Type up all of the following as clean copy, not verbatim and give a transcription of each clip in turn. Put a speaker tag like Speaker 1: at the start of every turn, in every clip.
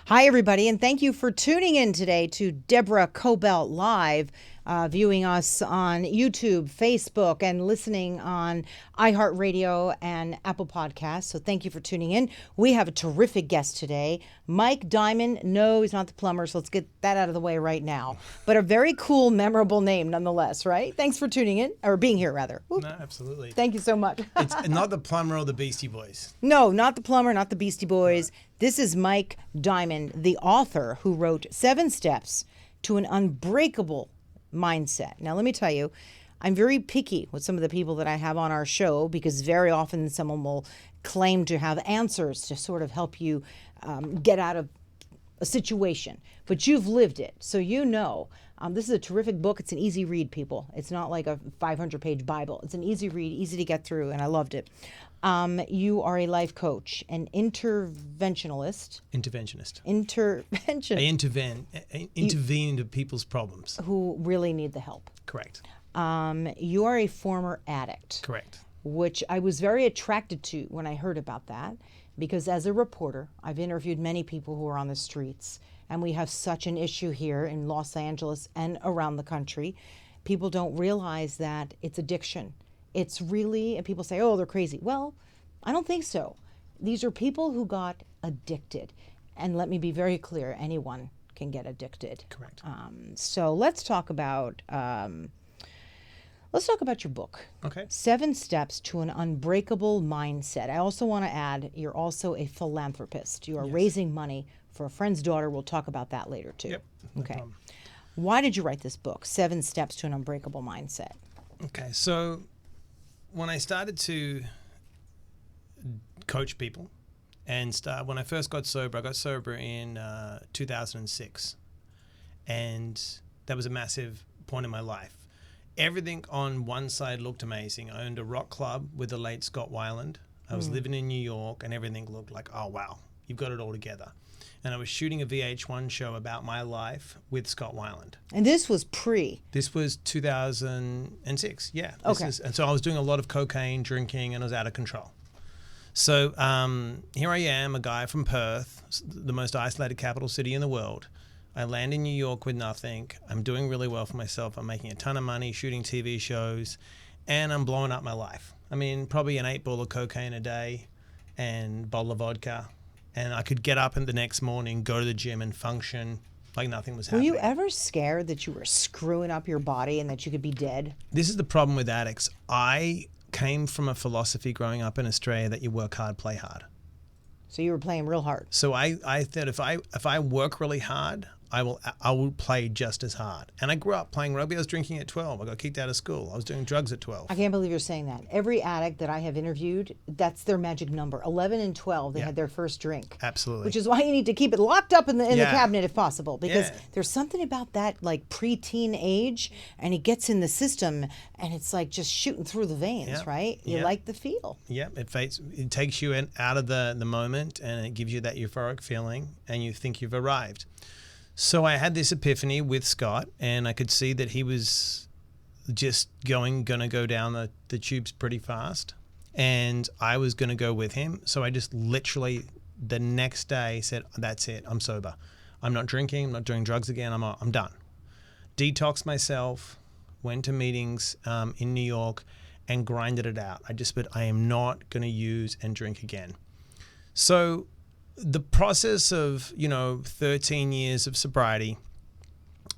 Speaker 1: Hi, everybody, and thank you for tuning in today to Deborah Kobylt Live, viewing us on YouTube, Facebook, and listening on iHeartRadio and Apple Podcasts. So thank you for tuning in. We have a terrific guest today, Mike Diamond. No, he's not the plumber, so let's get that out of the way right now. But a very cool, memorable name nonetheless, right? Thanks for tuning in, or being here, rather.
Speaker 2: No, absolutely.
Speaker 1: Thank you so much.
Speaker 2: It's not the plumber or the Beastie Boys.
Speaker 1: No, not the plumber, not the Beastie Boys. No. This is Mike Diamond, the author who wrote 7 Steps to an Unbreakable Mindset. Now, let me tell you, I'm very picky with some of the people that I have on our show because very often someone will claim to have answers to sort of help you get out of a situation. But you've lived it, so you know. This is a terrific book. It's an easy read, people. It's not like a 500-page Bible. It's an easy read, easy to get through, and I loved it. You are a life coach, an interventionalist.
Speaker 2: Interventionist.
Speaker 1: Intervention.
Speaker 2: I intervene into people's problems.
Speaker 1: Who really need the help.
Speaker 2: Correct.
Speaker 1: You are a former addict.
Speaker 2: Correct.
Speaker 1: Which I was very attracted to when I heard about that, because as a reporter, I've interviewed many people who are on the streets, and we have such an issue here in Los Angeles and around the country. People don't realize that it's addiction. It's really, and people say, oh, they're crazy. Well, I don't think so. These are people who got addicted. And let me be very clear, anyone can get addicted.
Speaker 2: Correct.
Speaker 1: So let's talk about your book.
Speaker 2: Okay.
Speaker 1: 7 Steps to an Unbreakable Mindset. I also want to add, you're also a philanthropist. You are raising money for a friend's daughter. We'll talk about that later too.
Speaker 2: Yep. No
Speaker 1: okay.
Speaker 2: problem.
Speaker 1: Why did you write this book, 7 Steps to an Unbreakable Mindset?
Speaker 2: Okay. So when I started to coach people and when I first got sober, I got sober in 2006. And that was a massive point in my life. Everything on one side looked amazing. I owned a rock club with the late Scott Weiland. I was living in New York, and everything looked like, oh, wow, you've got it all together. And I was shooting a VH1 show about my life with Scott Weiland.
Speaker 1: And this was pre?
Speaker 2: This was 2006, yeah.
Speaker 1: Okay.
Speaker 2: And so I was doing a lot of cocaine, drinking, and I was out of control. So here I am, a guy from Perth, the most isolated capital city in the world. I land in New York with nothing. I'm doing really well for myself. I'm making a ton of money, shooting TV shows, and I'm blowing up my life. I mean, probably an 8-ball of cocaine a day and a bottle of vodka. And I could get up in the next morning, go to the gym and function like nothing was happening.
Speaker 1: Were you ever scared that you were screwing up your body and that you could be dead?
Speaker 2: This is the problem with addicts. I came from a philosophy growing up in Australia that you work hard, play hard.
Speaker 1: So you were playing real hard.
Speaker 2: So I thought if I work really hard, I will play just as hard. And I grew up playing rugby. I was drinking at 12. I got kicked out of school. I was doing drugs at 12.
Speaker 1: I can't believe you're saying that. Every addict that I have interviewed, that's their magic number. 11 and 12, they had their first drink.
Speaker 2: Absolutely.
Speaker 1: Which is why you need to keep it locked up in the cabinet if possible. Because there's something about that like preteen age, and it gets in the system, and it's like just shooting through the veins, right? You like the feel.
Speaker 2: Yeah, it takes you out of the moment, and it gives you that euphoric feeling, and you think you've arrived. So I had this epiphany with Scott, and I could see that he was just going to go down the tubes pretty fast, and I was going to go with him. So I just literally the next day said, that's it, I'm sober. I'm not drinking, I'm not doing drugs again, I'm done. Detoxed myself, went to meetings in New York, and grinded it out. I am not going to use and drink again. So the process of 13 years of sobriety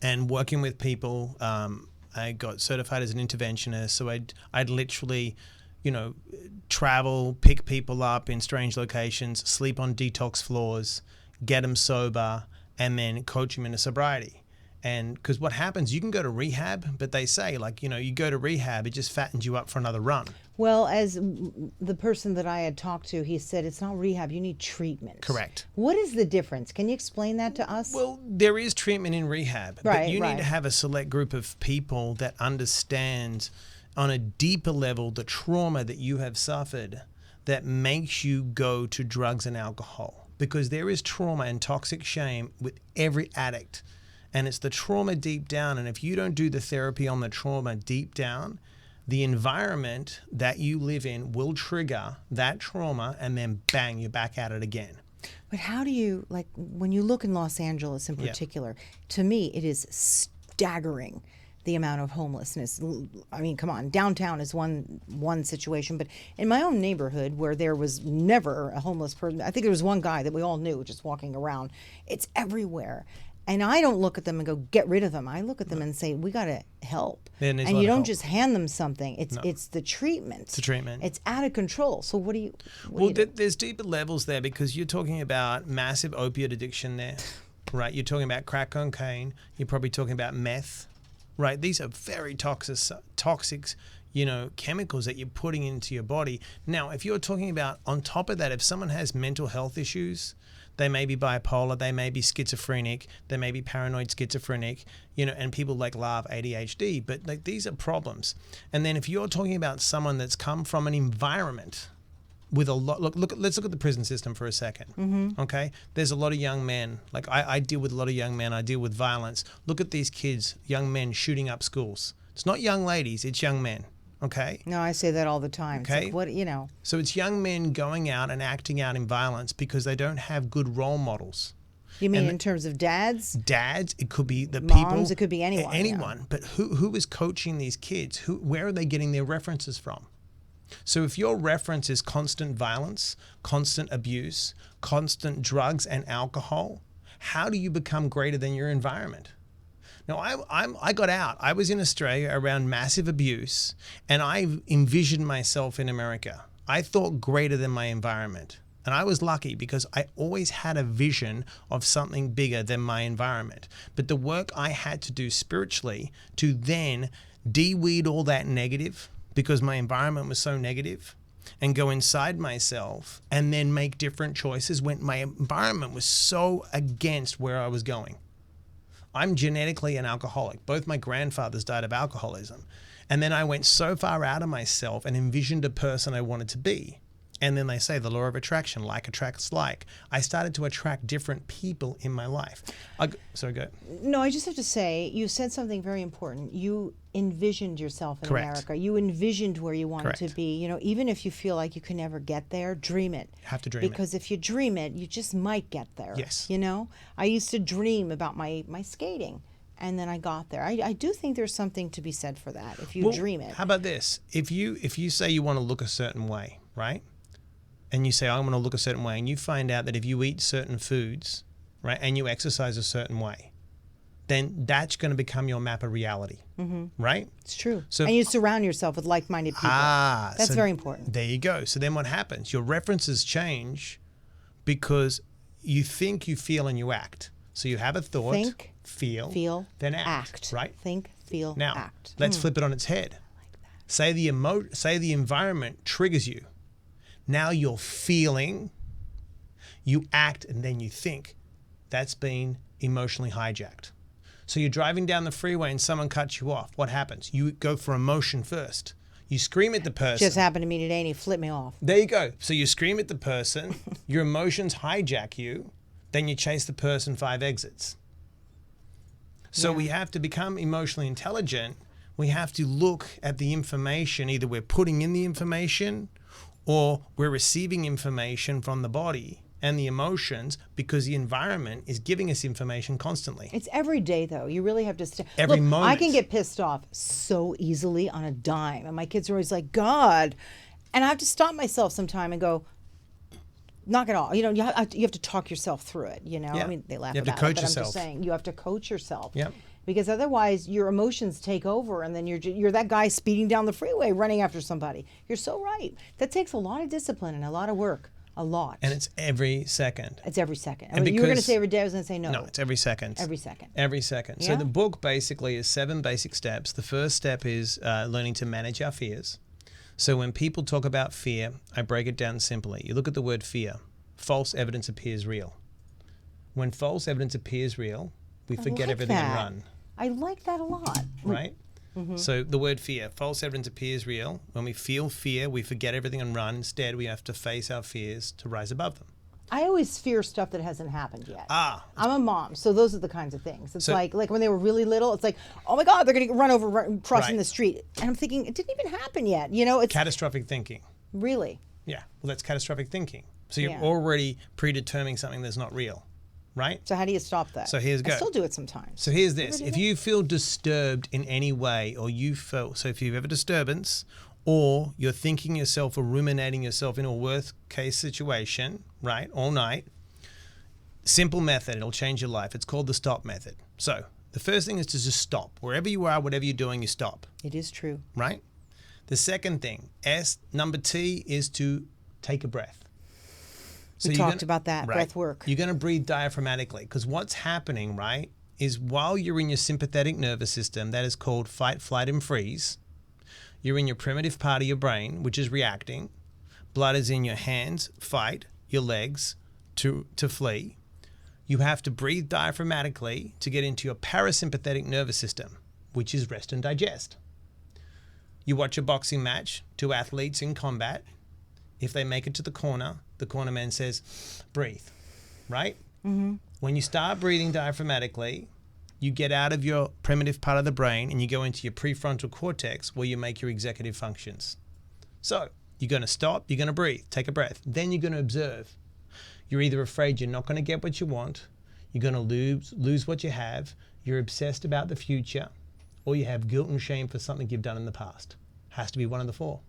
Speaker 2: and working with people, I got certified as an interventionist. So I'd literally travel, pick people up in strange locations, sleep on detox floors, get them sober, and then coach them into sobriety. And because what happens, you can go to rehab, but they say you go to rehab, it just fattens you up for another run.
Speaker 1: Well, as the person that I had talked to, he said it's not rehab, you need treatment.
Speaker 2: Correct.
Speaker 1: What is the difference? Can you explain that to us?
Speaker 2: Well, there is treatment in rehab, but you need to have a select group of people that understand on a deeper level the trauma that you have suffered that makes you go to drugs and alcohol. Because there is trauma and toxic shame with every addict. And it's the trauma deep down. And if you don't do the therapy on the trauma deep down, the environment that you live in will trigger that trauma, and then bang, you're back at it again.
Speaker 1: But how do you, like, when you look in Los Angeles in particular, to me, it is staggering the amount of homelessness. I mean, come on, downtown is one situation, but in my own neighborhood where there was never a homeless person, I think there was one guy that we all knew just walking around. It's everywhere. And I don't look at them and go, get rid of them. I look at them and say, we got to help. And you don't just hand them something. It's the treatment.
Speaker 2: It's the treatment.
Speaker 1: It's out of control. So what do you...
Speaker 2: There's deeper levels there, because you're talking about massive opiate addiction there, right? You're talking about crack cocaine. You're probably talking about meth, right? These are very toxic, chemicals that you're putting into your body. Now, if you're talking about, on top of that, if someone has mental health issues, they may be bipolar, they may be schizophrenic, they may be paranoid schizophrenic, and people laugh ADHD, but these are problems. And then if you're talking about someone that's come from an environment with a lot, let's look at the prison system for a second. Mm-hmm. Okay? There's a lot of young men, I deal with a lot of young men, I deal with violence. Look at these kids, young men shooting up schools. It's not young ladies, it's young men. Okay.
Speaker 1: No, I say that all the time.
Speaker 2: Okay.
Speaker 1: It's like,
Speaker 2: So it's young men going out and acting out in violence because they don't have good role models.
Speaker 1: You mean in terms of dads?
Speaker 2: Dads, it could be the
Speaker 1: Moms,
Speaker 2: people.
Speaker 1: it could be anyone.
Speaker 2: Anyone. Yeah. But who is coaching these kids? Where are they getting their references from? So if your reference is constant violence, constant abuse, constant drugs and alcohol, how do you become greater than your environment? Now, I got out. I was in Australia around massive abuse, and I envisioned myself in America. I thought greater than my environment. And I was lucky because I always had a vision of something bigger than my environment. But the work I had to do spiritually to then de-weed all that negative, because my environment was so negative, and go inside myself and then make different choices when my environment was so against where I was going. I'm genetically an alcoholic. Both my grandfathers died of alcoholism. And then I went so far out of myself and envisioned a person I wanted to be. And then they say the law of attraction, like attracts like. I started to attract different people in my life. Sorry, go.
Speaker 1: No, I just have to say, you said something very important. You envisioned yourself in
Speaker 2: Correct.
Speaker 1: America. You envisioned where you wanted
Speaker 2: Correct.
Speaker 1: to be. Even if you feel like you can never get there, dream it.
Speaker 2: You have to dream
Speaker 1: because if you dream it, you just might get there.
Speaker 2: Yes.
Speaker 1: I used to dream about my skating. And then I got there. I do think there's something to be said for that, if you dream it.
Speaker 2: How about this? If you say you want to look a certain way, right? And you say, I want to look a certain way, and you find out that if you eat certain foods, right, and you exercise a certain way, then that's going to become your map of reality, right?
Speaker 1: It's true. And you surround yourself with like-minded people. That's very important.
Speaker 2: There you go. So then what happens? Your references change because you think, you feel, and you act. So you have a thought,
Speaker 1: think,
Speaker 2: feel, then act, right?
Speaker 1: Think, feel,
Speaker 2: now,
Speaker 1: act.
Speaker 2: Let's flip it on its head.
Speaker 1: I like that.
Speaker 2: Say the environment triggers you. Now you're feeling, you act, and then you think. That's been emotionally hijacked. So you're driving down the freeway and someone cuts you off. What happens? You go for emotion first. You scream at the person.
Speaker 1: Just happened to me today and he flipped me off.
Speaker 2: There you go. So you scream at the person, your emotions hijack you, then you chase the person 5 exits. So we have to become emotionally intelligent. We have to look at the information. Either we're putting in the information or we're receiving information from the body and the emotions, because the environment is giving us information constantly.
Speaker 1: It's every day, though. You really have to
Speaker 2: every moment.
Speaker 1: I can get pissed off so easily on a dime. And my kids are always like, God. And I have to stop myself sometime and go, knock it off. You have to talk yourself through it, Yeah. I mean, they laugh about it.
Speaker 2: You have to coach
Speaker 1: but
Speaker 2: yourself.
Speaker 1: I'm just saying, you have to coach yourself.
Speaker 2: Yep.
Speaker 1: Because otherwise your emotions take over and then you're that guy speeding down the freeway running after somebody. You're so right. That takes a lot of discipline and a lot of work. A lot.
Speaker 2: And it's every second.
Speaker 1: It's every second. You were going to say every day. I was going to say no.
Speaker 2: No, it's every second.
Speaker 1: Every second.
Speaker 2: Every second.
Speaker 1: Yeah?
Speaker 2: So the book basically is 7 basic steps. The first step is learning to manage our fears. So when people talk about fear, I break it down simply. You look at the word fear. False evidence appears real. When false evidence appears real, we forget everything and run.
Speaker 1: I like that a lot.
Speaker 2: Right? Mm-hmm. So the word fear, false evidence appears real. When we feel fear, we forget everything and run. Instead, we have to face our fears to rise above them.
Speaker 1: I always fear stuff that hasn't happened yet.
Speaker 2: I'm
Speaker 1: a mom, so those are the kinds of things. It's like when they were really little, it's like, oh my God, they're going to run over crossing the street. And I'm thinking, it didn't even happen yet. It's
Speaker 2: catastrophic thinking.
Speaker 1: Really?
Speaker 2: Yeah. Well, that's catastrophic thinking. So you're
Speaker 1: Yeah.
Speaker 2: already predetermining something that's not real, right?
Speaker 1: So how do you stop that?
Speaker 2: So here's
Speaker 1: I
Speaker 2: go.
Speaker 1: still do it sometimes.
Speaker 2: So here's this.
Speaker 1: do
Speaker 2: If
Speaker 1: that?
Speaker 2: you feel disturbed in any way, or you feel, so if you have a disturbance, or you're thinking yourself or ruminating yourself in a worst case situation, right, all night, simple method, it'll change your life. It's called the stop method. So the first thing is to just stop. Wherever you are, whatever you're doing, you stop,
Speaker 1: It is true.
Speaker 2: right? The second thing, number T, is to take a breath. So
Speaker 1: We
Speaker 2: you're
Speaker 1: talked about that, breath work.
Speaker 2: You're going to breathe diaphragmatically, because what's happening, right, is while you're in your sympathetic nervous system, that is called fight, flight, and freeze, you're in your primitive part of your brain, which is reacting. Blood is in your hands, fight, your legs, to flee. You have to breathe diaphragmatically to get into your parasympathetic nervous system, which is rest and digest. You watch a boxing match, two athletes in combat. If they make it to the cornerman says, breathe, right? Mm-hmm. When you start breathing diaphragmatically, you get out of your primitive part of the brain and you go into your prefrontal cortex, where you make your executive functions. So you're going to stop, you're going to breathe, take a breath. Then you're going to observe. You're either afraid you're not going to get what you want, you're going to lose what you have, you're obsessed about the future, or you have guilt and shame for something you've done in the past. Has to be one of the four.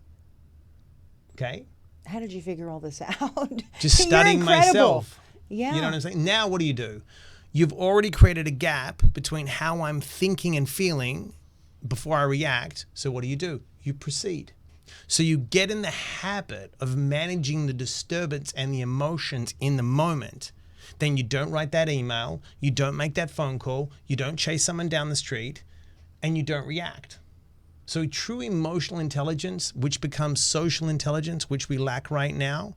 Speaker 2: Okay?
Speaker 1: How did you figure all this out?
Speaker 2: Just
Speaker 1: You're
Speaker 2: studying
Speaker 1: incredible.
Speaker 2: myself.
Speaker 1: Yeah.
Speaker 2: You know what I'm saying? Now what do? You've already created a gap between how I'm thinking and feeling before I react. So what do? You proceed. So you get in the habit of managing the disturbance and the emotions in the moment. Then you don't write that email, you don't make that phone call, you don't chase someone down the street, and you don't react. So true emotional intelligence, which becomes social intelligence, which we lack right now,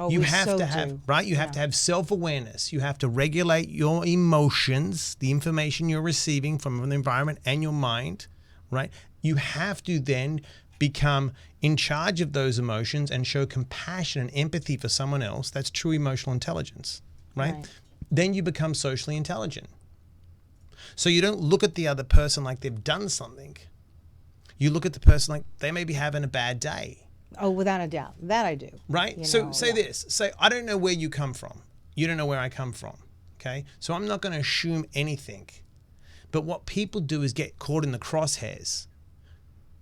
Speaker 2: you
Speaker 1: we
Speaker 2: have
Speaker 1: so
Speaker 2: to have,
Speaker 1: do.
Speaker 2: right? You have to have self-awareness. You have to regulate your emotions, the information you're receiving from the environment and your mind, right? You have to then become in charge of those emotions and show compassion and empathy for someone else. That's true emotional intelligence, right? Then you become socially intelligent. So you don't look at the other person like they've done something. You look at the person like they may be having a bad day.
Speaker 1: Oh, without a doubt. That I do.
Speaker 2: Right?
Speaker 1: You
Speaker 2: So
Speaker 1: know,
Speaker 2: say this. Say, I don't know where you come from. You don't know where I come from. Okay? So I'm not going to assume anything. But what people do is get caught in the crosshairs.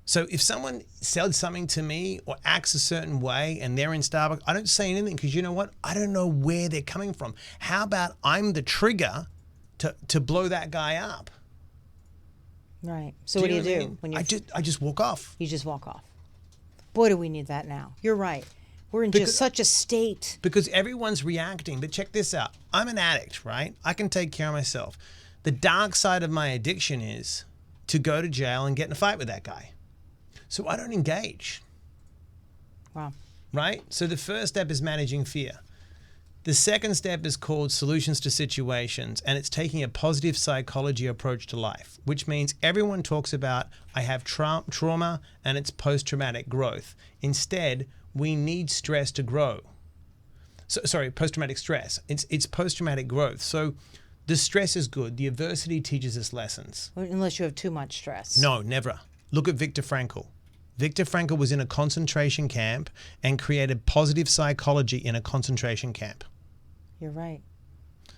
Speaker 2: So if someone says something to me or acts a certain way and they're in Starbucks, I don't say anything, because you know what? I don't know where they're coming from. How about I'm the trigger to blow that guy up?
Speaker 1: Right. So what do you
Speaker 2: know what I
Speaker 1: do
Speaker 2: mean?
Speaker 1: when you
Speaker 2: I just walk off.
Speaker 1: you just walk off? Boy, do we need that now. You're right. We're in just such a state.
Speaker 2: Because everyone's reacting. But check this out. I'm an addict, right? I can take care of myself. The dark side of my addiction is to go to jail and get in a fight with that guy. So I don't engage.
Speaker 1: Wow.
Speaker 2: Right? So the first step is managing fear. The second step is called solutions to situations, and it's taking a positive psychology approach to life, which means everyone talks about I have trauma and it's post-traumatic growth. Instead, we need stress to grow. Post-traumatic stress. It's post-traumatic growth. So the stress is good. The adversity teaches us lessons.
Speaker 1: Unless you have too much stress.
Speaker 2: No, never. Look at Viktor Frankl. Viktor Frankl was in a concentration camp and created positive psychology in a concentration camp.
Speaker 1: You're right.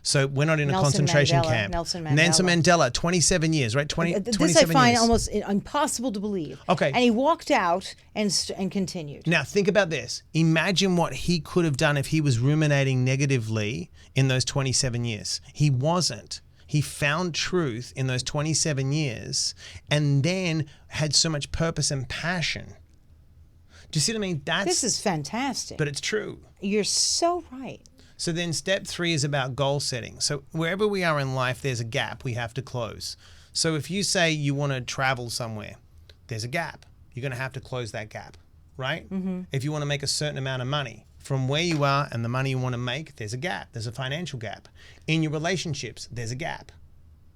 Speaker 2: So we're not in a
Speaker 1: Nelson
Speaker 2: concentration
Speaker 1: Mandela,
Speaker 2: camp.
Speaker 1: Nelson
Speaker 2: Mandela, 27 years, right? 27
Speaker 1: This I find
Speaker 2: years.
Speaker 1: almost impossible to believe.
Speaker 2: Okay.
Speaker 1: And he walked out and continued.
Speaker 2: Now think about this. Imagine what he could have done if he was ruminating negatively in those 27 years. He wasn't. He found truth in those 27 years and then had so much purpose and passion. Do you see what I mean?
Speaker 1: This is fantastic.
Speaker 2: But it's true.
Speaker 1: You're so right.
Speaker 2: So then step 3 is about goal setting. So wherever we are in life, there's a gap we have to close. So if you say you want to travel somewhere, there's a gap. You're going to have to close that gap, right? Mm-hmm. If you want to make a certain amount of money from where you are and the money you want to make, there's a gap. There's a financial gap. In your relationships, there's a gap.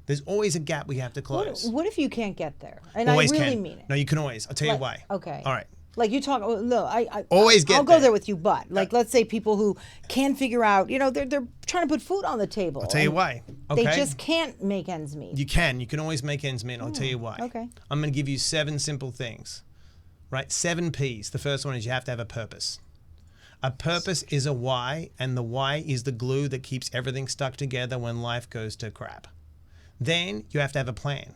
Speaker 2: There's always a gap we have to close.
Speaker 1: What if you can't get there? And
Speaker 2: Always
Speaker 1: I really
Speaker 2: can.
Speaker 1: mean it.
Speaker 2: No, you can always. I'll tell you why.
Speaker 1: Okay.
Speaker 2: All right.
Speaker 1: Like you talk, no,
Speaker 2: Always get
Speaker 1: I'll go
Speaker 2: there.
Speaker 1: there with you, but like, let's say people who can't figure out, they're trying to put food on the table.
Speaker 2: I'll tell you why. Okay.
Speaker 1: They just can't make ends meet.
Speaker 2: You can always make ends meet, and I'll tell you why.
Speaker 1: Okay.
Speaker 2: I'm going to give you 7 simple things, right? 7 P's. The first one is you have to have a purpose. A purpose is a why, and the why is the glue that keeps everything stuck together when life goes to crap. Then you have to have a plan.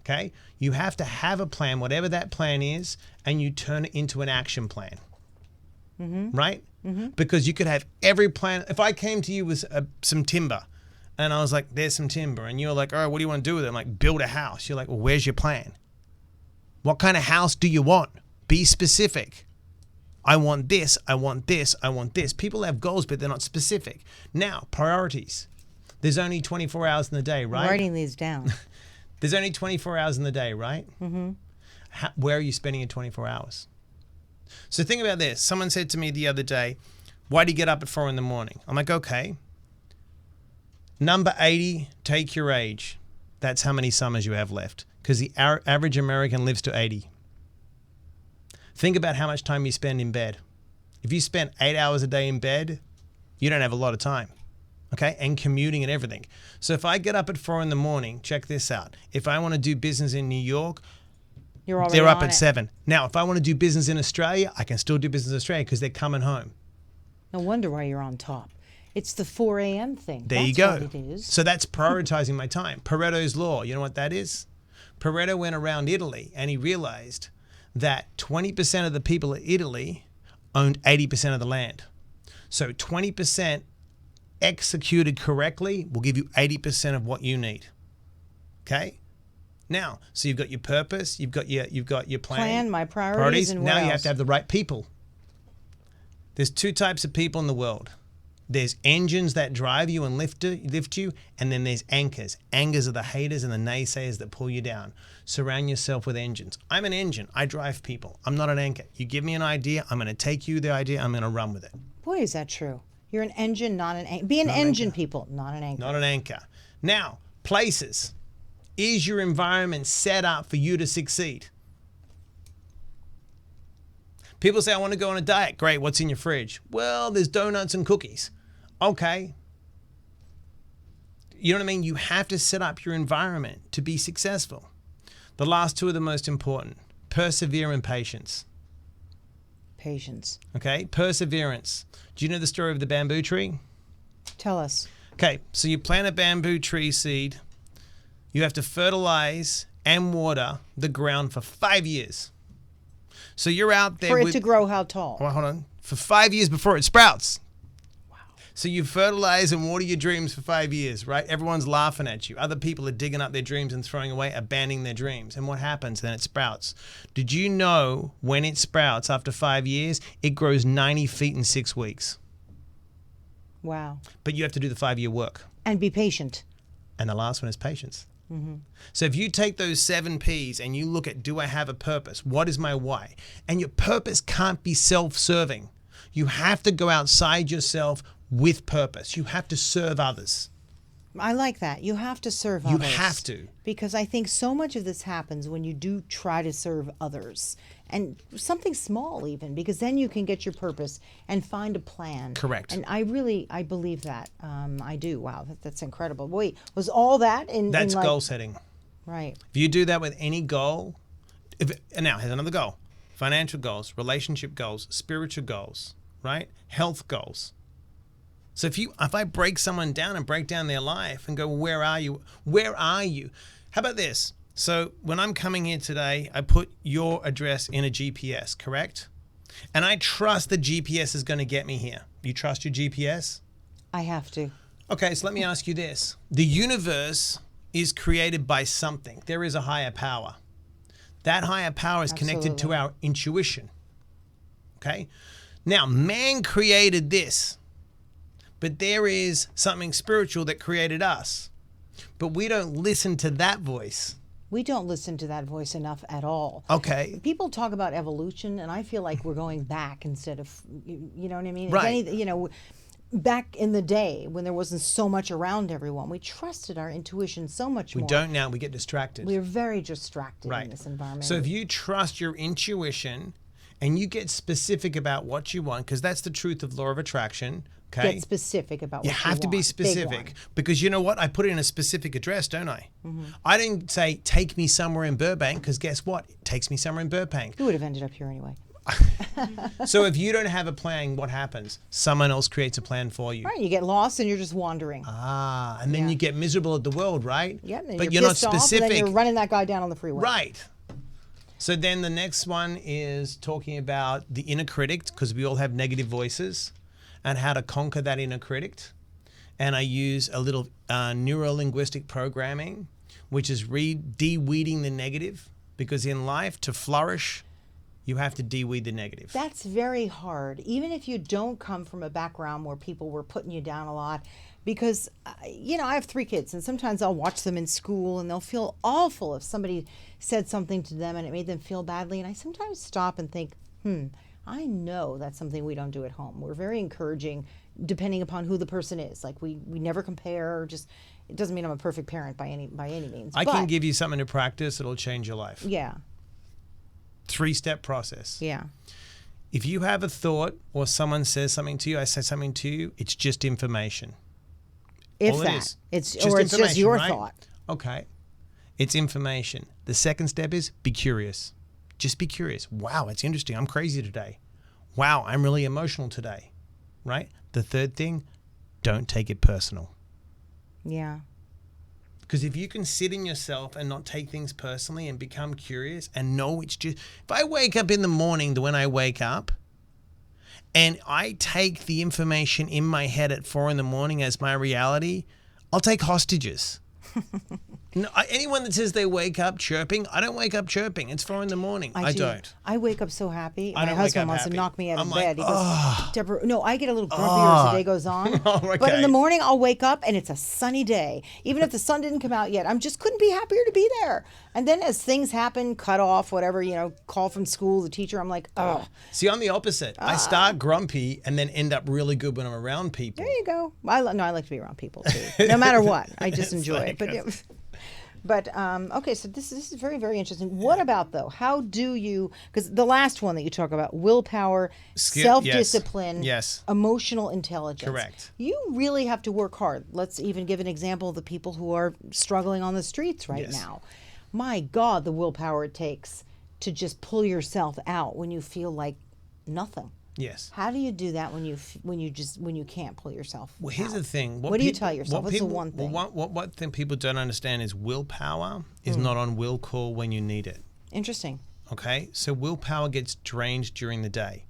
Speaker 2: Okay? You have to have a plan, whatever that plan is, and you turn it into an action plan. Right? Because you could have every plan. If I came to you with some timber, and I was like, there's some timber, and you're like, all right, what do you want to do with it? I'm like, build a house. You're like, well, where's your plan? What kind of house do you want? Be specific. I want this, I want this, I want this. People have goals, but they're not specific. Now, priorities. There's only 24 hours in the day, right?
Speaker 1: I'm writing these down.
Speaker 2: There's only 24 hours in the day, right? Where are you spending your 24 hours? So think about this. Someone said to me the other day, why do you get up at 4 in the morning? I'm like, okay. Number 80, take your age. That's how many summers you have left. Because the average American lives to 80. Think about how much time you spend in bed. If you spend 8 hours a day in bed, you don't have a lot of time, okay? And commuting and everything. So if I get up at 4 in the morning, check this out. If I want to do business in New York, they're up at 7. Now, if I want to do business in Australia, I can still do business in Australia because they're coming home.
Speaker 1: No wonder why you're on top. It's the 4 a.m. thing.
Speaker 2: There you go. What it is. So that's prioritizing my time. Pareto's law, you know what that is? Pareto went around Italy and he realized that 20% of the people of Italy owned 80% of the land. So 20% executed correctly will give you 80% of what you need. Okay? Now, so you've got your purpose, you've got your plan,
Speaker 1: my priorities, and
Speaker 2: now
Speaker 1: what
Speaker 2: you
Speaker 1: else?
Speaker 2: have to have the right people. There's 2 types of people in the world. There's engines that drive you and lift you, and then there's anchors. Anchors are the haters and the naysayers that pull you down. Surround yourself with engines. I'm an engine. I drive people. I'm not an anchor. You give me an idea, I'm going to take you the idea, I'm going to run with it.
Speaker 1: Boy, is that true. You're an engine, not an anchor. Be an engine, people, not an anchor.
Speaker 2: Not an anchor. Now, places. Is your environment set up for you to succeed? People say, I want to go on a diet. Great, what's in your fridge? Well, there's donuts and cookies. Okay. You know what I mean? You have to set up your environment to be successful. The last 2 are the most important. Persevere and patience.
Speaker 1: Patience.
Speaker 2: Okay, perseverance. Do you know the story of the bamboo tree?
Speaker 1: Tell us.
Speaker 2: Okay, so you plant a bamboo tree seed. You have to fertilize and water the ground for 5 years. So you're out there
Speaker 1: for it to grow how tall?
Speaker 2: Well, hold on. For 5 years before it sprouts. Wow. So you fertilize and water your dreams for 5 years, right? Everyone's laughing at you. Other people are digging up their dreams and throwing away, abandoning their dreams. And what happens? Then it sprouts. Did you know when it sprouts after 5 years, it grows 90 feet in 6 weeks?
Speaker 1: Wow.
Speaker 2: But you have to do the 5-year work.
Speaker 1: And be patient.
Speaker 2: And the last one is patience. So if you take those 7 P's and you look at, do I have a purpose? What is my why? And your purpose can't be self-serving. You have to go outside yourself with purpose. You have to serve others.
Speaker 1: I like that. You have to serve others.
Speaker 2: You have to.
Speaker 1: Because I think so much of this happens when you do try to serve others. And something small even, because then you can get your purpose and find a plan.
Speaker 2: Correct.
Speaker 1: And I believe that. I do. Wow, that's incredible. Wait, was all that in
Speaker 2: That's
Speaker 1: like,
Speaker 2: goal setting.
Speaker 1: Right.
Speaker 2: If you do that with any goal, now here's another goal. Financial goals, relationship goals, spiritual goals, right? Health goals. So if I break someone down and break down their life and go, where are you? Where are you? How about this? So when I'm coming here today, I put your address in a GPS, correct? And I trust the GPS is going to get me here. You trust your GPS?
Speaker 1: I have to.
Speaker 2: Okay, so let me ask you this. The universe is created by something. There is a higher power. That higher power is connected to our intuition. Okay? Now, man created this. But there is something spiritual that created us. But we don't listen to that voice.
Speaker 1: We don't listen to that voice enough at all.
Speaker 2: Okay.
Speaker 1: People talk about evolution, and I feel like we're going back instead of, you know what I mean?
Speaker 2: Right.
Speaker 1: Back in the day when there wasn't so much around everyone, we trusted our intuition so much more.
Speaker 2: We don't now. We get distracted.
Speaker 1: We're very distracted
Speaker 2: right.
Speaker 1: in this environment.
Speaker 2: So if you trust your intuition and you get specific about what you want, because that's the truth of law of attraction. Okay.
Speaker 1: Get specific about what you want.
Speaker 2: You have to be specific because you know what? I put it in a specific address, don't I? Mm-hmm. I didn't say take me somewhere in Burbank because guess what? It takes me somewhere in Burbank.
Speaker 1: You would have ended up here anyway.
Speaker 2: So if you don't have a plan, what happens? Someone else creates a plan for you.
Speaker 1: Right, you get lost and you're just wandering.
Speaker 2: And then you get miserable at the world, right?
Speaker 1: Yeah, and
Speaker 2: but
Speaker 1: you're
Speaker 2: not
Speaker 1: pissed off,
Speaker 2: specific.
Speaker 1: and then you're running that guy down on the freeway.
Speaker 2: Right. So then the next one is talking about the inner critic, because we all have negative voices, and how to conquer that inner critic. And I use a little neuro-linguistic programming, which is de-weeding the negative, because in life, to flourish, you have to de-weed the negative.
Speaker 1: That's very hard, even if you don't come from a background where people were putting you down a lot. Because, I have 3 kids, and sometimes I'll watch them in school, and they'll feel awful if somebody said something to them and it made them feel badly. And I sometimes stop and think, I know that's something we don't do at home. We're very encouraging, depending upon who the person is. Like, we never compare. Just, it doesn't mean I'm a perfect parent by any means.
Speaker 2: I can give you something to practice that'll change your life.
Speaker 1: Yeah.
Speaker 2: 3-step process.
Speaker 1: Yeah.
Speaker 2: If you have a thought or someone says something to you, I say something to you, it's just information.
Speaker 1: If
Speaker 2: All
Speaker 1: that.
Speaker 2: it is.
Speaker 1: It's
Speaker 2: just
Speaker 1: just your
Speaker 2: right?
Speaker 1: thought.
Speaker 2: Okay. It's information. The second step is be curious. Just be curious. Wow, it's interesting. I'm crazy today. Wow, I'm really emotional today. Right? The third thing, don't take it personal.
Speaker 1: Yeah.
Speaker 2: Because if you can sit in yourself and not take things personally and become curious and know it's just, if I wake up in the morning, when I wake up, and I take the information in my head at 4 a.m. as my reality, I'll take hostages. No, anyone that says they wake up chirping, I don't wake up chirping. It's 4 a.m. I don't.
Speaker 1: I wake up so happy.
Speaker 2: I
Speaker 1: My
Speaker 2: don't wake
Speaker 1: husband
Speaker 2: up
Speaker 1: wants
Speaker 2: happy.
Speaker 1: to knock me out of
Speaker 2: I'm
Speaker 1: bed.
Speaker 2: like,
Speaker 1: He goes, Deborah, no, I get a little grumpier as the day goes on.
Speaker 2: Okay.
Speaker 1: But in the morning, I'll wake up and it's a sunny day. Even if the sun didn't come out yet, couldn't be happier to be there. And then as things happen, cut off, whatever, call from school, the teacher, I'm like, oh.
Speaker 2: See, I'm the opposite. I start grumpy and then end up really good when I'm around people.
Speaker 1: There you go. I like to be around people too. No matter what, I just enjoy it. But okay, so this is very, very interesting. What about, though, how do you, because the last one that you talk about, willpower, self-discipline,
Speaker 2: yes.
Speaker 1: Emotional intelligence.
Speaker 2: Correct.
Speaker 1: You really have to work hard. Let's even give an example of the people who are struggling on the streets right now. My God, the willpower it takes to just pull yourself out when you feel like nothing.
Speaker 2: Yes.
Speaker 1: How do you do that when you can't pull yourself out?
Speaker 2: Well, here's the thing.
Speaker 1: What do you tell yourself? What's the one thing?
Speaker 2: Well, what thing people don't understand is willpower is not on will call when you need it.
Speaker 1: Interesting.
Speaker 2: Okay? So willpower gets drained during the day.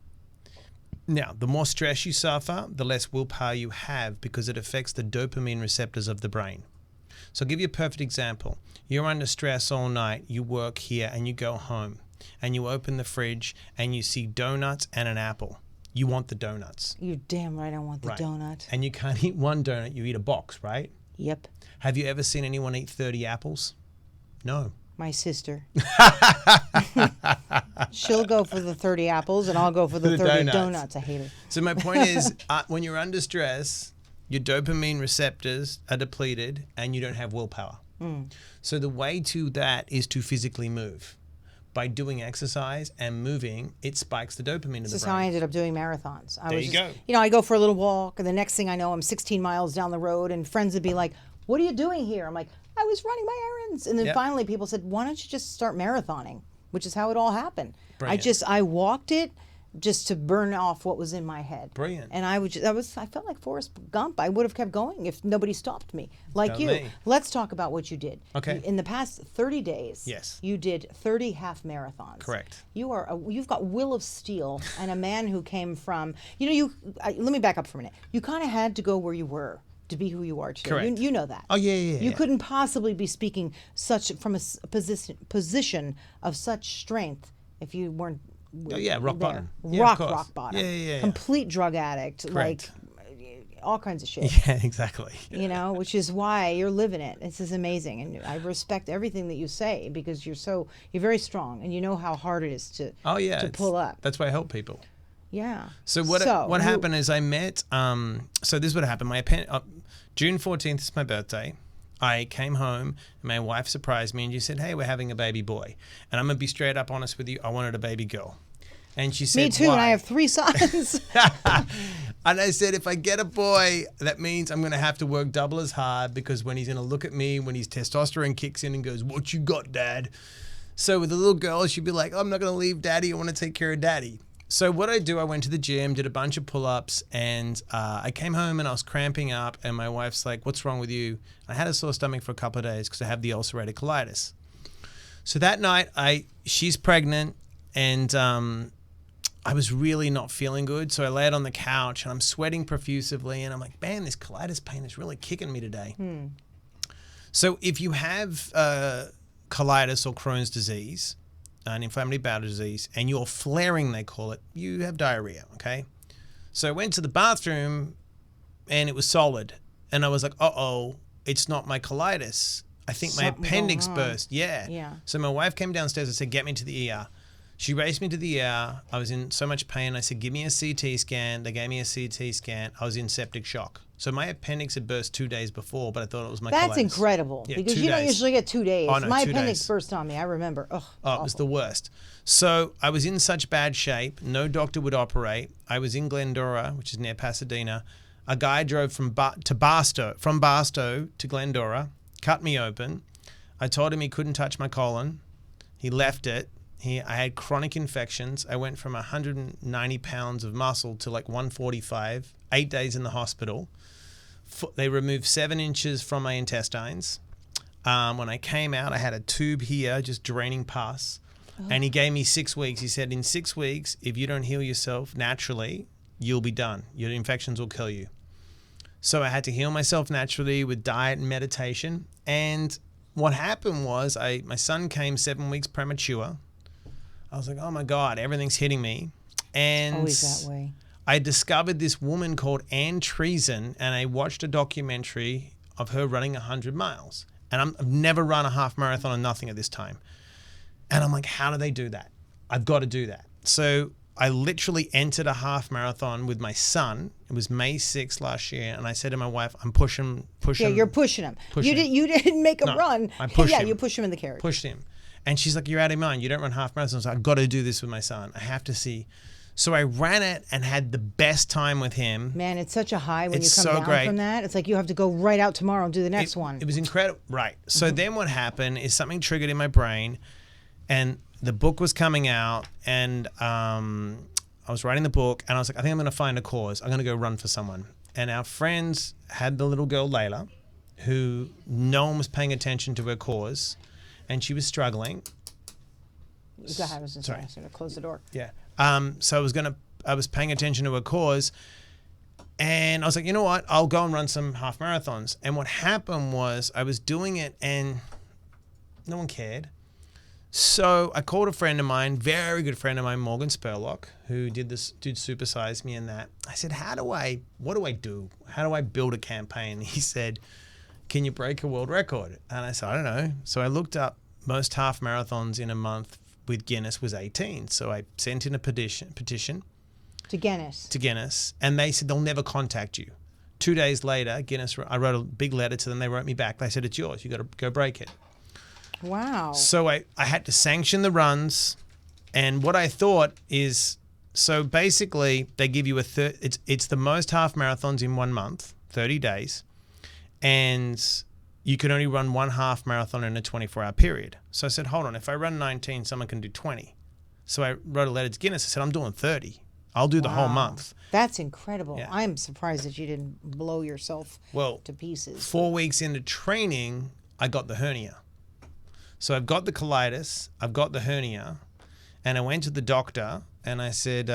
Speaker 2: Now, the more stress you suffer, the less willpower you have because it affects the dopamine receptors of the brain. So I'll give you a perfect example. You're under stress all night, you work here, and you go home. And you open the fridge and you see donuts and an apple. You want the donuts.
Speaker 1: You're damn right I want the donut.
Speaker 2: And you can't eat one donut, you eat a box, right?
Speaker 1: Yep.
Speaker 2: Have you ever seen anyone eat 30 apples? No.
Speaker 1: My sister. She'll go for the 30 apples and I'll go for the 30 donuts. I hate it.
Speaker 2: So my point is, when you're under stress, your dopamine receptors are depleted and you don't have willpower. So the way to that is to physically move. By doing exercise and moving, it spikes the dopamine in the brain.
Speaker 1: This is how I ended up doing marathons.
Speaker 2: There you go.
Speaker 1: I go for a little walk, and the next thing I know, I'm 16 miles down the road, and friends would be like, "What are you doing here?" I'm like, "I was running my errands." And then finally people said, "Why don't you just start marathoning?" Which is how it all happened.
Speaker 2: Brilliant.
Speaker 1: I walked it just to burn off what was in my head.
Speaker 2: Brilliant.
Speaker 1: And I felt like Forrest Gump. I would have kept going if nobody stopped me. Like you.
Speaker 2: Me.
Speaker 1: Let's talk about what you did.
Speaker 2: Okay.
Speaker 1: In the past 30 days,
Speaker 2: yes,
Speaker 1: you did 30 half marathons.
Speaker 2: Correct.
Speaker 1: You've got will of steel and a man who came from, let me back up for a minute. You kind of had to go where you were to be who you are today.
Speaker 2: Correct.
Speaker 1: You know that.
Speaker 2: Oh, yeah.
Speaker 1: You couldn't possibly be speaking from a position of such strength if you weren't
Speaker 2: rock bottom.
Speaker 1: Rock bottom.
Speaker 2: Yeah.
Speaker 1: Complete drug addict.
Speaker 2: Correct.
Speaker 1: Like all kinds of shit.
Speaker 2: Yeah, exactly.
Speaker 1: Which is why you're living it. This is amazing. And I respect everything that you say because you're very strong and you know how hard it is to pull up.
Speaker 2: That's why I help people.
Speaker 1: Yeah.
Speaker 2: So what happened is I met, so this is what happened. June 14th is my birthday. I came home and my wife surprised me and she said, "Hey, we're having a baby boy." And I'm going to be straight up honest with you. I wanted a baby girl. And she said,
Speaker 1: "Me too,
Speaker 2: why?"
Speaker 1: and I have 3 sons.
Speaker 2: And I said, if I get a boy, that means I'm going to have to work double as hard because when he's going to look at me, when his testosterone kicks in and goes, "What you got, Dad?" So with the little girl, she'd be like, I'm not going to leave daddy. I want to take care of daddy. So what I do, I went to the gym, did a bunch of pull-ups, and I came home and I was cramping up, and my wife's like, what's wrong with you? I had a sore stomach for a couple of days because I have the ulcerative colitis. So that night, she's pregnant, and I was really not feeling good. So I laid on the couch and I'm sweating profusively, and I'm like, man, this colitis pain is really kicking me today. So if you have colitis or Crohn's disease, an inflammatory bowel disease, and you're flaring, they call it, you have diarrhea, okay? So I went to the bathroom and it was solid. And I was like, uh-oh, it's not my colitis. I think my appendix burst. Yeah. So my wife came downstairs and said, get me to the ER. She raced me to the ER. I was in so much pain. I said, give me a CT scan. They gave me a CT scan. I was in septic shock. So my appendix had burst 2 days before, but I thought it was my colitis.
Speaker 1: That's incredible, because you don't usually get 2 days.
Speaker 2: Oh, no,
Speaker 1: my
Speaker 2: 2
Speaker 1: appendix
Speaker 2: days.
Speaker 1: burst on me. I remember. Ugh,
Speaker 2: it was the worst. So I was in such bad shape. No doctor would operate. I was in Glendora, which is near Pasadena. A guy drove from Barstow to Glendora, cut me open. I told him he couldn't touch my colon. He left it. I had chronic infections. I went from 190 pounds of muscle to like 145, 8 days in the hospital. They removed 7 inches from my intestines. When I came out, I had a tube here just draining pus. And he gave me 6 weeks. He said, in 6 weeks, if you don't heal yourself naturally, you'll be done. Your infections will kill you. So I had to heal myself naturally with diet and meditation. And what happened was my son came 7 weeks premature. I was like, oh my God, everything's hitting me. And
Speaker 1: always that way.
Speaker 2: I discovered this woman called Ann Treason, and I watched a documentary of her running 100 miles. And I've never run a half marathon or nothing at this time. And I'm like, how do they do that? I've got to do that. So I literally entered a half marathon with my son. It was May 6th last year. And I said to my wife, I'm pushing.
Speaker 1: Yeah, you're pushing him. You didn't make him run.
Speaker 2: I pushed him.
Speaker 1: You pushed him in the carriage.
Speaker 2: Pushed him. And she's like, you're out of your mind. You don't run half marathons. I've got to do this with my son. I have to see. So I ran it and had the best time with him.
Speaker 1: Man, it's such a high when
Speaker 2: It's
Speaker 1: you come
Speaker 2: so
Speaker 1: down
Speaker 2: great.
Speaker 1: from that. It's like you have to go right out tomorrow and do the next one.
Speaker 2: It was incredible. Right. So then what happened is something triggered in my brain, and the book was coming out, and I was writing the book, and I was like, I think I'm going to find a cause. I'm going to go run for someone. And our friends had the little girl, Layla, who no one was paying attention to her cause, and she was struggling.
Speaker 1: I was just going to close the door.
Speaker 2: Yeah. So I was paying attention to her cause, and I was like, you know what? I'll go and run some half marathons. And what happened was I was doing it and no one cared. So I called a friend of mine, very good friend of mine, Morgan Spurlock, who did Supersize Me and that. I said, what do I do? How do I build a campaign? He said, can you break a world record? And I said, I don't know. So I looked up most half marathons in a month with Guinness was 18. So I sent in a petition
Speaker 1: to Guinness.
Speaker 2: And they said they'll never contact you. 2 days later, Guinness, I wrote a big letter to them. They wrote me back. They said, it's yours. You got to go break it.
Speaker 1: Wow.
Speaker 2: So I had to sanction the runs. And what I thought is, so basically they give you it's the most half marathons in 1 month, 30 days. And you can only run one half marathon in a 24-hour period. So I said, hold on, if I run 19, someone can do 20. So I wrote a letter to Guinness. I said, I'm doing 30. I'll do the whole month.
Speaker 1: That's incredible.
Speaker 2: Yeah.
Speaker 1: I'm surprised that you didn't blow yourself to pieces.
Speaker 2: 4 weeks into training, I got the hernia. So I've got the colitis, I've got the hernia, and I went to the doctor and I said,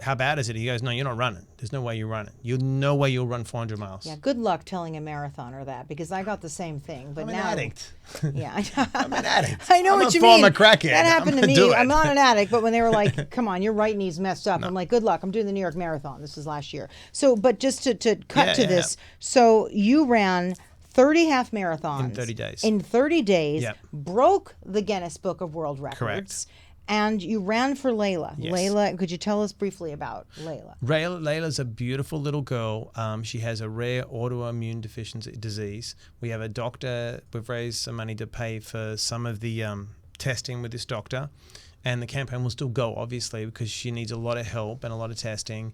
Speaker 2: how bad is it? He goes, no, you're not running. There's no way you're running. No way you'll run 400 miles.
Speaker 1: Yeah, good luck telling a marathoner that, because I got the same thing. But
Speaker 2: I'm an
Speaker 1: now,
Speaker 2: addict.
Speaker 1: Yeah,
Speaker 2: I'm an addict.
Speaker 1: I know
Speaker 2: I'm
Speaker 1: what you
Speaker 2: a
Speaker 1: mean.
Speaker 2: former crackhead.
Speaker 1: That happened to me.
Speaker 2: Do it.
Speaker 1: I'm not an addict, but when they were like, come on, your right knee's messed up. I'm like, good luck. I'm doing the New York Marathon. This is last year. So, but just to cut to this, so you ran 30 half marathons.
Speaker 2: In 30 days.
Speaker 1: In 30 days,
Speaker 2: Yep.
Speaker 1: broke the Guinness Book of World Records.
Speaker 2: Correct.
Speaker 1: And you ran for Layla.
Speaker 2: Yes.
Speaker 1: Layla, could you tell us briefly about Layla?
Speaker 2: Layla's a beautiful little girl. She has a rare autoimmune deficiency disease. We have a doctor. We've raised some money to pay for some of the testing with this doctor. And the campaign will still go, obviously, because she needs a lot of help and a lot of testing.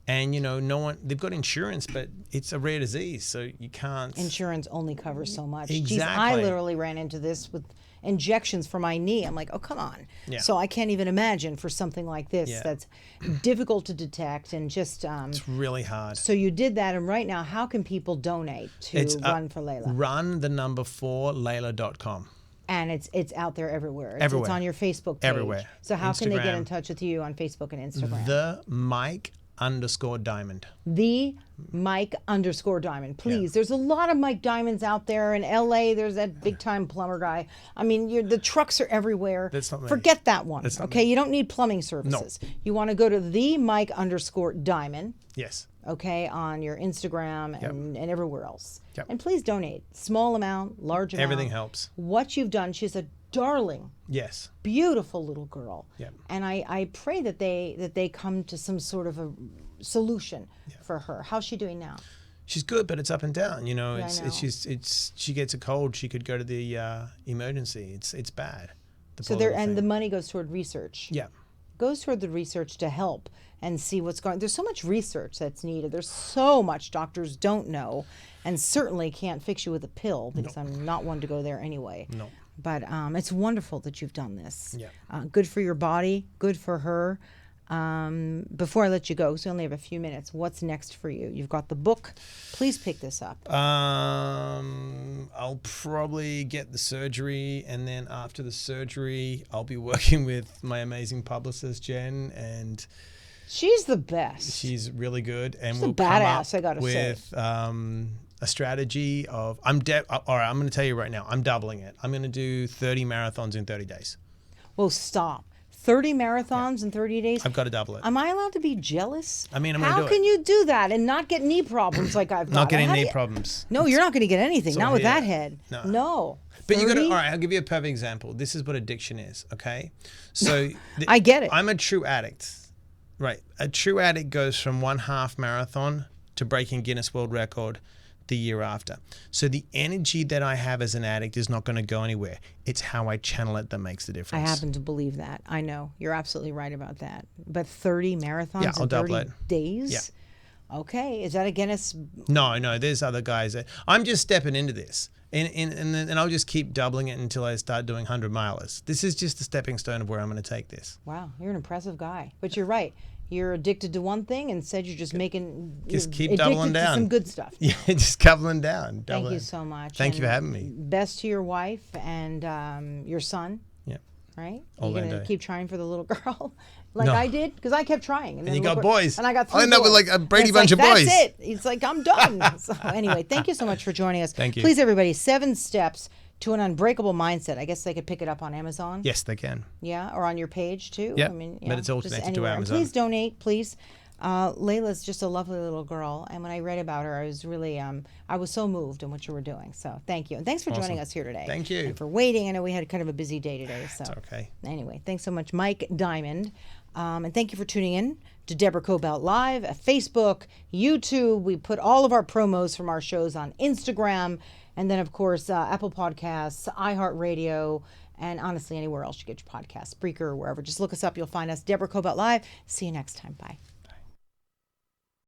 Speaker 2: And, no one, they've got insurance, but it's a rare disease, so you can't.
Speaker 1: Insurance only covers so much.
Speaker 2: Exactly.
Speaker 1: Geez, I literally ran into this with injections for my knee. I'm like, oh, come on.
Speaker 2: Yeah.
Speaker 1: So I can't even imagine for something like this that's difficult to detect and just...
Speaker 2: It's really hard.
Speaker 1: So you did that, and right now, how can people donate to Run for Layla?
Speaker 2: Run4Layla.com.
Speaker 1: And it's out there everywhere.
Speaker 2: Everywhere.
Speaker 1: It's on your Facebook page.
Speaker 2: Everywhere.
Speaker 1: So how can they get
Speaker 2: Instagram.
Speaker 1: in touch with you on Facebook and Instagram?
Speaker 2: The Mike_Diamond.
Speaker 1: The Mike_Diamond. Please, there's a lot of Mike Diamonds out there. In LA, there's that big time plumber guy. I mean, the trucks are everywhere.
Speaker 2: That's not me.
Speaker 1: Forget that one.
Speaker 2: That's not
Speaker 1: okay,
Speaker 2: me.
Speaker 1: you don't need plumbing services. No. You want to go to the Mike_Diamond.
Speaker 2: Yes.
Speaker 1: Okay, on your Instagram and everywhere else.
Speaker 2: Yep.
Speaker 1: And please donate. Small amount, large amount.
Speaker 2: Everything helps.
Speaker 1: What you've done, she's a darling,
Speaker 2: yes,
Speaker 1: beautiful little girl.
Speaker 2: Yep.
Speaker 1: And I pray that they come to some sort of a solution for her. How's she doing now?
Speaker 2: She's good, but it's up and down.
Speaker 1: It's
Speaker 2: she gets a cold. She could go to the emergency. It's bad.
Speaker 1: The money goes toward research.
Speaker 2: Yeah.
Speaker 1: Goes toward the research to help and see what's going. There's so much research that's needed. There's so much doctors don't know, and certainly can't fix you with a pill because I'm not one to go there anyway.
Speaker 2: No.
Speaker 1: But it's wonderful that you've done this.
Speaker 2: Yeah.
Speaker 1: Good for your body. Good for her. Before I let you go, because we only have a few minutes, what's next for you? You've got the book. Please pick this up.
Speaker 2: I'll probably get the surgery, and then after the surgery, I'll be working with my amazing publicist, Jen, and
Speaker 1: she's the best.
Speaker 2: She's really good, and
Speaker 1: she's
Speaker 2: we'll
Speaker 1: a badass, I gotta say.
Speaker 2: With a strategy of all right. I'm going to tell you right now. I'm doubling it. I'm going to do 30 marathons in 30 days.
Speaker 1: Well, stop. 30 marathons in 30 days?
Speaker 2: I've got to double it.
Speaker 1: Am I allowed to be jealous?
Speaker 2: I mean, I'm going to do it.
Speaker 1: How can you do that and not get knee problems like I've got?
Speaker 2: Not getting knee problems.
Speaker 1: No, you're not going to get anything. Not with that head. No.
Speaker 2: But you got to, all right, I'll give you a perfect example. This is what addiction is, okay? So
Speaker 1: I get it.
Speaker 2: I'm a true addict, right? A true addict goes from 1/2 marathon to breaking Guinness World Record the year after. So the energy that I have as an addict is not going to go anywhere. It's how I channel it that makes the difference.
Speaker 1: I happen to believe that. I know. You're absolutely right about that. But 30 marathons in 30 days?
Speaker 2: Yeah.
Speaker 1: Okay. Is that a Guinness?
Speaker 2: No. There's other guys. I'm just stepping into this. And I'll just keep doubling it until I start doing 100-milers. This is just a stepping stone of where I'm going to take this.
Speaker 1: Wow. You're an impressive guy. But you're right. You're addicted to one thing, and said you're just
Speaker 2: keep doubling down.
Speaker 1: To some good stuff.
Speaker 2: Yeah, just doubling down.
Speaker 1: Thank you so much.
Speaker 2: Thank you for having me.
Speaker 1: Best to your wife and your son.
Speaker 2: Yeah.
Speaker 1: Right?
Speaker 2: Orlando.
Speaker 1: You're going to keep trying for the little girl like I did? Because I kept trying.
Speaker 2: And you got boys.
Speaker 1: And I got 3
Speaker 2: I'll end up with like a Brady bunch of boys.
Speaker 1: That's it. It's like, I'm done. So anyway, thank you so much for joining us.
Speaker 2: Thank you.
Speaker 1: Please, everybody, 7 steps to an unbreakable mindset. I guess they could pick it up on Amazon.
Speaker 2: Yes, they can.
Speaker 1: Yeah, or on your page too.
Speaker 2: Yeah,
Speaker 1: I mean,
Speaker 2: but it's all connected to Amazon.
Speaker 1: And please donate, please. Layla's just a lovely little girl, and when I read about her, I was really, I was so moved in what you were doing. So thank you, and thanks for joining us here today.
Speaker 2: Thank you.
Speaker 1: And for waiting. I know we had kind of a busy day today. So
Speaker 2: it's okay.
Speaker 1: Anyway, thanks so much, Mike Diamond, and thank you for tuning in to Deborah Kobylt Live, Facebook, YouTube. We put all of our promos from our shows on Instagram, and then of course Apple Podcasts, iHeartRadio, and honestly anywhere else you get your podcasts, Spreaker or wherever. Just look us up, you'll find us. Deborah Kobylt Live. See you next time. Bye.